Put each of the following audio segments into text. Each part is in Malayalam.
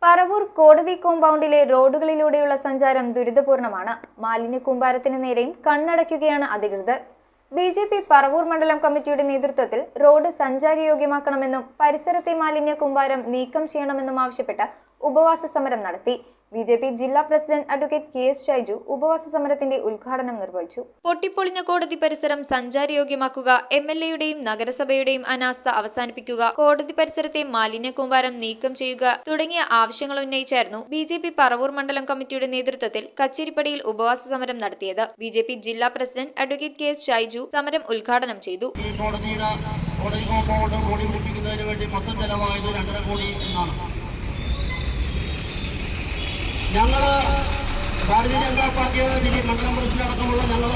പറവൂർ കോടതി കോമ്പൗണ്ടിലെ റോഡുകളിലൂടെയുള്ള സഞ്ചാരം ദുരിതപൂർണമാണ്. മാലിന്യ കൂമ്പാരത്തിന് നേരെയും കണ്ണടയ്ക്കുകയാണ് അധികൃതർ. ബി.ജെ.പി. പറവൂർ മണ്ഡലം കമ്മിറ്റിയുടെ നേതൃത്വത്തിൽ റോഡ് സഞ്ചാരയോഗ്യമാക്കണമെന്നും പരിസരത്തെ മാലിന്യ കൂമ്പാരം നീക്കം ചെയ്യണമെന്നും ആവശ്യപ്പെട്ട് ഉപവാസ സമരം നടത്തി. ബി.ജെ.പി. ജില്ലാ പ്രസിഡന്റ് അഡ്വക്കേറ്റ് കെ.എസ്. ഷൈജു ഉപവാസ സമരത്തിന്റെ ഉദ്ഘാടനം നിർവഹിച്ചു. പൊട്ടിപ്പൊളിഞ്ഞ കോടതി പരിസരം സഞ്ചാരയോഗ്യമാക്കുക, എം.എൽ.എയുടെയും നഗരസഭയുടെയും അനാസ്ഥ അവസാനിപ്പിക്കുക, കോടതി പരിസരത്തെ മാലിന്യ കൂമ്പാരം നീക്കം ചെയ്യുക തുടങ്ങിയ ആവശ്യങ്ങൾ ഉന്നയിച്ചായിരുന്നു ബി.ജെ.പി. പറവൂർ മണ്ഡലം കമ്മിറ്റിയുടെ നേതൃത്വത്തിൽ കച്ചേരിപ്പടിയിൽ ഉപവാസ സമരം നടത്തിയത്. ബി.ജെ.പി. ജില്ലാ പ്രസിഡന്റ് അഡ്വക്കേറ്റ് കെ.എസ്. ഷൈജു സമരം ഉദ്ഘാടനം ചെയ്തു. ഞങ്ങൾ ഭാരതീയ ജനതാ പാർട്ടിയുടെ മണ്ഡലം പ്രസിഡന്റ് അടക്കമുള്ള ഞങ്ങൾ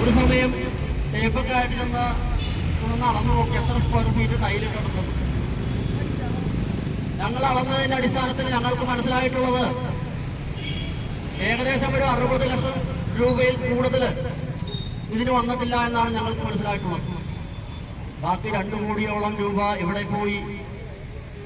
ഒരു സമയം ടേപ്പൊക്കെ നിന്ന് അളന്നു നോക്കി എത്ര സ്ക്വയർ ഫീറ്റ് ടൈലിട്ടുണ്ടെന്ന്. ഞങ്ങൾ അളന്നതിന്റെ അടിസ്ഥാനത്തിൽ ഞങ്ങൾക്ക് മനസ്സിലായിട്ടുള്ളത് ഏകദേശം ഒരു 60 ലക്ഷം രൂപയിൽ കൂടുതൽ ഇതിന് വന്നിട്ടില്ല എന്നാണ് ഞങ്ങൾക്ക് മനസ്സിലായിട്ടുള്ളത്. ബാക്കി 2 കോടിയോളം രൂപ ഇവിടെ പോയി.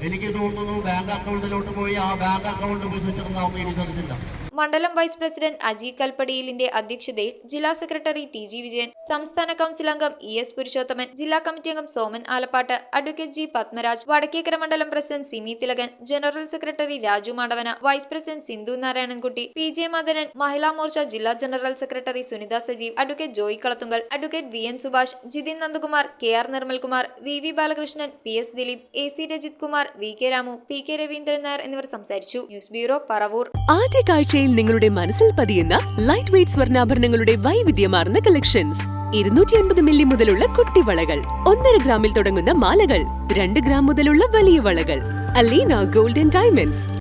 എനിക്ക് തോന്നുന്നു ബാങ്ക് അക്കൗണ്ടിലോട്ട് പോയി ആ ബാങ്ക് അക്കൗണ്ട് വിളിച്ചിട്ടുണ്ടാവും, ഇനി ശ്രദ്ധിച്ചില്ല. മണ്ഡലം വൈസ് പ്രസിഡന്റ് അജി കൽപ്പടിയിലിന്റെ അധ്യക്ഷതയിൽ ജില്ലാ സെക്രട്ടറി ടി ജി വിജയൻ, സംസ്ഥാന കൗൺസിൽ അംഗം ഇ.എസ്. പുരുഷോത്തമൻ, ജില്ലാ കമ്മിറ്റി അംഗം സോമൻ ആലപ്പാട്ട്, അഡ്വക്കേറ്റ് ജി പത്മരാജ്, വടക്കേക്കര മണ്ഡലം president Simi Thilakan, general secretary Raju Madavana, vice president Sindhu Narayanankutty, P J. Madanan, Mahila Morcha ജില്ലാ general secretary Sunitha Sajeev, advocate Joy Kalathunkal, advocate V N. Subhash, Jithin Nandakumar, K R. Nirmalkumar, V V. Balakrishnan, P S. Dileep, A C. Rajith Kumar, V K. Ramu, P K. Raveendran Nair എന്നിവർ സംസാരിച്ചു. News bureau, Paravur. ആദ്യ കാഴ്ചയിൽ നിങ്ങളുടെ മനസ്സിൽ പതിയുന്ന ലൈറ്റ് വെയ്റ്റ് സ്വർണ്ണാഭരണങ്ങളുടെ വൈവിധ്യമാർന്ന കളക്ഷൻസ്. 250 മില്ലി മുതലുള്ള കുട്ടിവളകൾ, 1.5 ഗ്രാമിൽ തുടങ്ങുന്ന മാലകൾ, 2 ഗ്രാം മുതലുള്ള വലിയ വളകൾ. Aleena golden diamonds.